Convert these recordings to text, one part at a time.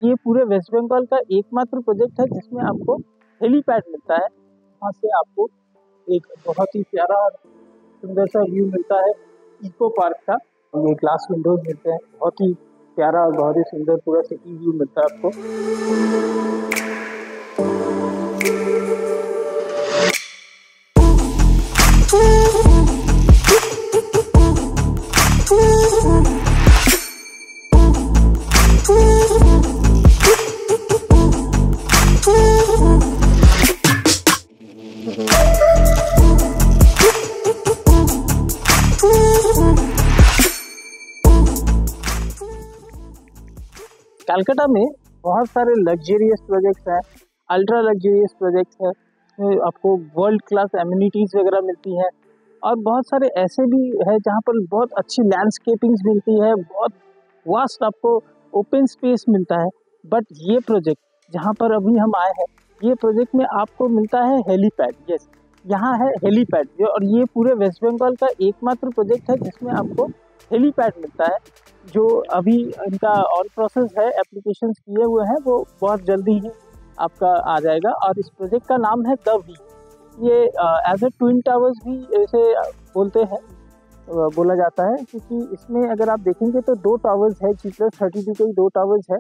ये पूरे वेस्ट बंगाल का एकमात्र प्रोजेक्ट है जिसमें आपको हेलीपैड मिलता है। वहाँ से आपको एक बहुत ही प्यारा और सुंदर सा व्यू मिलता है इको पार्क का। ये ग्लास विंडोज मिलते हैं, बहुत ही प्यारा और बहुत ही सुंदर पूरा सिटी व्यू मिलता है आपको। कलकत्ता में बहुत सारे लग्जरियस प्रोजेक्ट्स हैं, अल्ट्रा लग्जरियस प्रोजेक्ट्स हैं, इसमें आपको वर्ल्ड क्लास एमिनिटीज़ वगैरह मिलती हैं और बहुत सारे ऐसे भी है जहाँ पर बहुत अच्छी लैंडस्केपिंग्स मिलती है, बहुत वास्ट आपको ओपन स्पेस मिलता है। बट ये प्रोजेक्ट जहाँ पर अभी हम आए हैं, ये प्रोजेक्ट में आपको मिलता है हेलीपैड। यस, यहाँ है हेलीपैड और ये पूरे वेस्ट बंगाल का एकमात्र प्रोजेक्ट है जिसमें आपको हेलीपैड मिलता है, जो अभी इनका ऑन प्रोसेस है, एप्लीकेशंस किए हुए हैं, वो बहुत जल्दी ही आपका आ जाएगा। और इस प्रोजेक्ट का नाम है द वी। ये एज ए ट्विन टावर्स भी ऐसे बोलते हैं, बोला जाता है, क्योंकि इसमें अगर आप देखेंगे तो 2 टावर्स है, G+32 के ही 2 टावर्स है।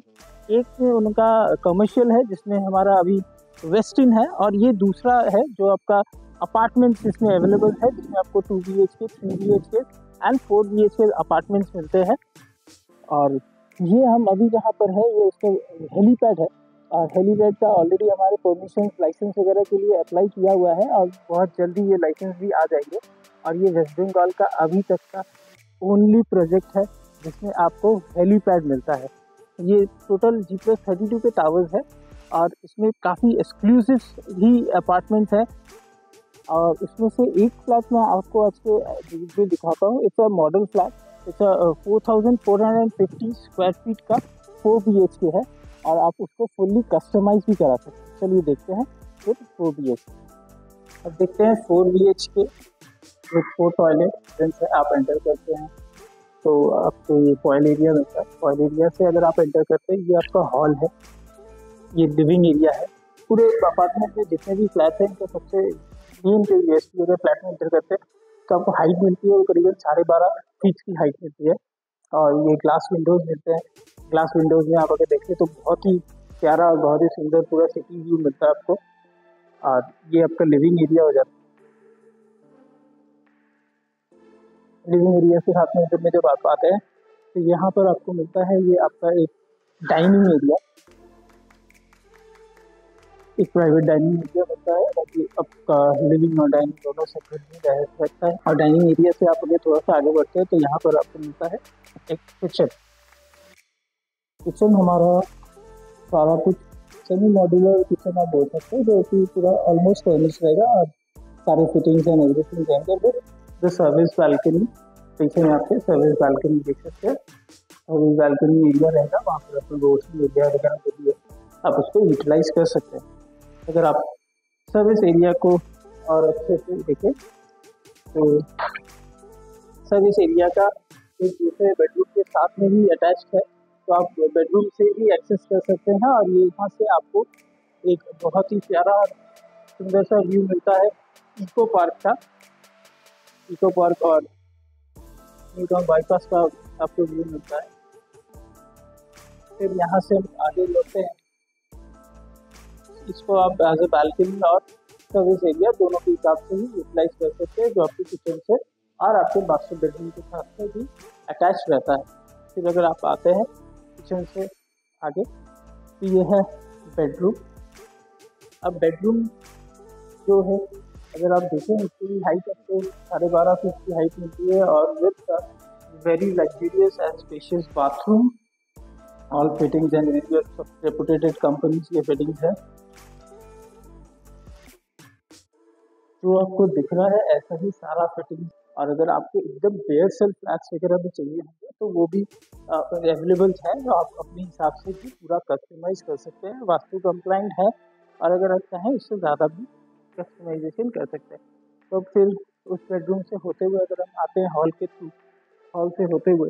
एक में उनका कमर्शियल है जिसमें हमारा अभी वेस्टिन है, और ये दूसरा है जो आपका अपार्टमेंट्स इसमें अवेलेबल है, जिसमें आपको 2 BHK, 3 BHK and 4 BHK apartments मिलते हैं। और ये हम अभी जहाँ पर है ये उसका हेलीपैड है, और हेलीपैड का ऑलरेडी हमारे परमिशन लाइसेंस वगैरह के लिए अप्लाई किया हुआ है और बहुत जल्दी ये लाइसेंस भी आ जाएंगे। और ये वेस्ट बंगाल का अभी तक का ओनली प्रोजेक्ट है जिसमें आपको हेलीपैड मिलता है। ये टोटल G+32 के टावर्स है और इसमें काफ़ी एक्सक्लूसिव भी अपार्टमेंट्स है। और इसमें से एक फ्लैट मैं आपको आज के दिखाता हूँ। It's a model flat, it's 4450 square feet का 4 BHK है, और आप उसको फुल्ली कस्टमाइज भी करा सकते हैं। चलिए देखते हैं फिर 4 BHK। अब देखते हैं 4 BHK विथ 4 टॉयलेट से आप एंटर करते हैं तो आपको ये फॉयल एरिया मिलता है। फॉयल एरिया से अगर आप एंटर करते हैं, ये आपका हॉल है, ये लिविंग एरिया है। पूरे अपार्टमेंट में जितने भी फ्लैट हैं इनका सबसे मेन जो यूएसपी, अगर फ्लैट में एंटर करते हैं तो आपको हाइट मिलती है, वो करीबन 12.5 फीट की हाइट मिलती है। और ये ग्लास विंडोज मिलते हैं। ग्लास विंडोज में आप अगर देखें तो बहुत ही प्यारा और बहुत ही सुंदर पूरा सिटी व्यू मिलता है आपको। और ये आपका लिविंग एरिया हो जाता है। लिविंग एरिया से हाथ में इधर में जब आप आते हैं तो यहाँ पर आपको मिलता है ये आपका एक डाइनिंग एरिया, एक प्राइवेट डाइनिंग एरिया मिलता है, और ये आपका लिविंग और डाइनिंग दोनों सेपरेट में रहता है। और डाइनिंग एरिया से आप अगर थोड़ा सा आगे बढ़ते हैं तो यहाँ पर आपको मिलता है एक किचन। किचन हमारा सारा कुछ सेमी मॉड्यूलर किचन आप बोल सकते हैं, जो कि पूरा ऑलमोस्ट फर्निश रहेगा और सारे फिटिंग्स एंड एवरीथिंग रहेंगे। फिर द सर्विस बालकनी, पीछे में आपके सर्विस बालकनी देख सकते हैं। सर्विस बालकनी एरिया रहेगा, वहाँ पर अपना रोशनी एरिया वगैरह जो भी है आप उसको यूटिलाइज कर सकते हैं। अगर आप सर्विस एरिया को और अच्छे से देखें तो सर्विस एरिया का एक दूसरे बेडरूम के साथ में ही अटैच्ड है, तो आप बेडरूम से भी एक्सेस कर सकते हैं। और ये यहाँ से आपको एक बहुत ही प्यारा और सुंदर सा व्यू मिलता है इको पार्क का। इको पार्क और न्यू टाउन बाईपास का आपको व्यू मिलता है। फिर यहाँ से हम आगे बढ़ते हैं, इसको आप एज ए बालकनी और सर्विस एरिया दोनों के हिसाब से ही यूटिलाइज कर सकते हैं, जो आपके किचन से और आपके बाथरूम बेडरूम के साथ में भी अटैच रहता है। फिर अगर आप आते हैं किचन से आगे तो ये है बेडरूम। अब बेडरूम जो है अगर आप देखें इसकी हाइट आपको 12.5 फीट की हाइट मिलती है, और with very luxurious and spacious bathroom, all fittings and reputed companies के फिटिंग्स है। जो आपको दिख रहा है ऐसा ही सारा फिटिंग। और अगर आपको एकदम बेयर सेल्फ फ्लैट्स वगैरह भी चाहिए होंगे तो वो भी अवेलेबल है, जो आप अपने हिसाब से भी पूरा कस्टमाइज कर सकते हैं। वास्तु कंप्लाइंट है, और अगर आप चाहें उससे ज़्यादा भी कस्टमाइजेशन कर सकते हैं। तो फिर उस बेडरूम से होते हुए अगर हम आते हैं हॉल के थ्रू, हॉल से होते हुए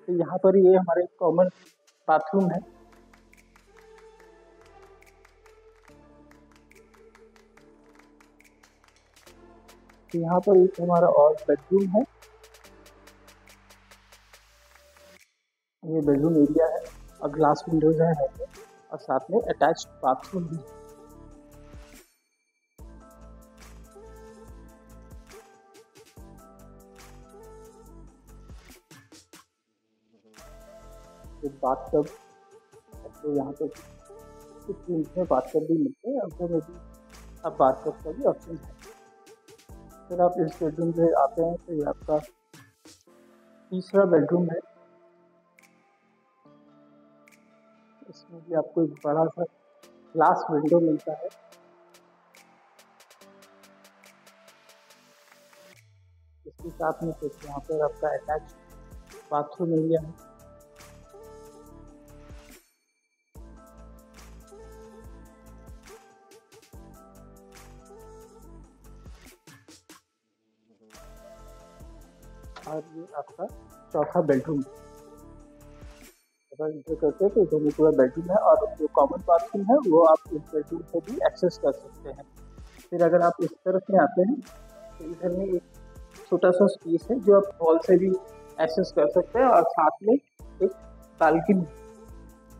तो यहाँ पर ये हमारे कॉमन बाथरूम है। तो यहाँ पर एक हमारा और बेडरूम है, ये बेडरूम एरिया है और ग्लास विंडोज है और साथ में अटैच्ड बाथरूम भी। एक बाथटब, तो यहाँ पर कुछ रूम्स में बाथटब भी मिलते हैं, और में भी अब बाथटब का भी ऑप्शन है। फिर आप इस बेडरूम पे आते हैं तो ये आपका तीसरा बेडरूम है। इसमें भी आपको एक बड़ा सा ग्लास विंडो मिलता है। इसके साथ में कुछ यहाँ पर आपका अटैच बाथरूम एरिया है। और ये आपका चौथा बेडरूम। अगर इंटर करते हैं तो इधर में पूरा बेडरूम है, और जो कॉमन बाथरूम है वो आप इस बेडरूम से भी एक्सेस कर सकते हैं। फिर अगर आप इस तरफ में आते हैं तो इधर में एक छोटा सा स्पेस है जो आप हॉल से भी एक्सेस कर सकते हैं, और साथ में एक बालकनी।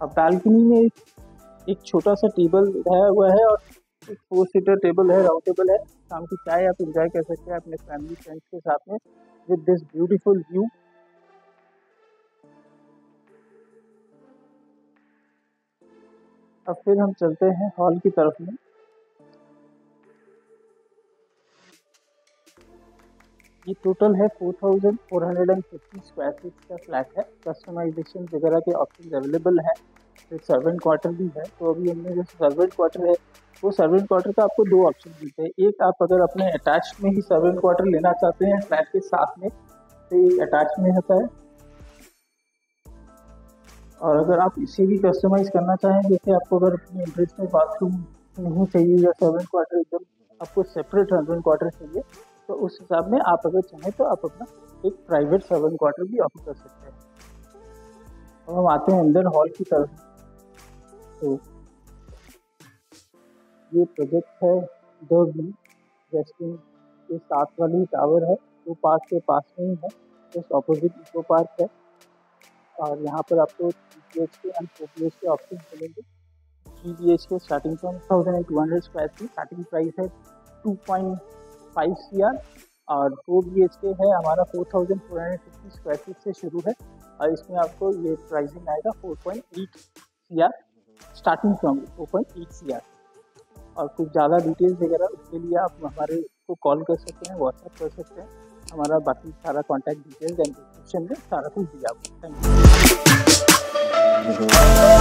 अब बालकनी में एक छोटा सा टेबल लगाया हुआ है और एक 4 सीटर टेबल है, राउंड टेबल है। शाम की चाय आप एंजॉय कर सकते हैं अपने फैमिली फ्रेंड्स के साथ में विद दिस ब्यूटीफुल व्यू। अब फिर हम चलते हैं हॉल की तरफ में। ये टोटल है 4450 स्क्वायर फीट का फ्लैट है। कस्टमाइजेशन वगैरह के ऑप्शन अवेलेबल है। फिर सर्वेंट क्वार्टर भी है। तो अभी हमने जो सर्वेंट क्वार्टर है वो सर्वेंट क्वार्टर का आपको 2 ऑप्शन मिलते हैं। एक, आप अगर अपने अटैच में ही सर्वेंट क्वार्टर लेना चाहते हैं फ्लैट के साथ में तो ये अटैच में रहता है, और अगर आप इसे भी कस्टमाइज करना चाहें, जैसे आपको अगर अपने इंटरेस्ट में बाथरूम नहीं चाहिए या सर्वेंट क्वार्टर एकदम आपको सेपरेट सर्वेंट क्वार्टर चाहिए, तो उस हिसाब में आप अगर चाहें तो आप अपना एक प्राइवेट सर्वेंट क्वार्टर भी ऑफर कर सकते हैं। अब हम आते हैं अंदर हॉल की तरफ। तो ये प्रोजेक्ट है द व्यू रेस्टिंग के साथ वाली टावर है, वो पार्क के पास में ही है, जस्ट ऑपोजिट इको पार्क है। और यहाँ पर आपको 3 BHK एंड 4 BHK ऑप्शन मिलेंगे। 3 BHK starting from 1200 square feet, starting price है 2.5 CR, और 4 BHK है हमारा 4450 स्क्वायर फीट से शुरू है, और इसमें आपको ये प्राइसिंग आएगा 4.8 CR, स्टार्टिंग फ्रॉम 4.8 CR। और कुछ ज़्यादा डिटेल्स वगैरह उसके लिए आप हमारे को कॉल कर सकते हैं, व्हाट्सएप कर सकते हैं। हमारा बाकी सारा कॉन्टैक्ट डिटेल्स एंड डिस्क्रिप्शन में सारा कुछ दिया आपको। Thank you.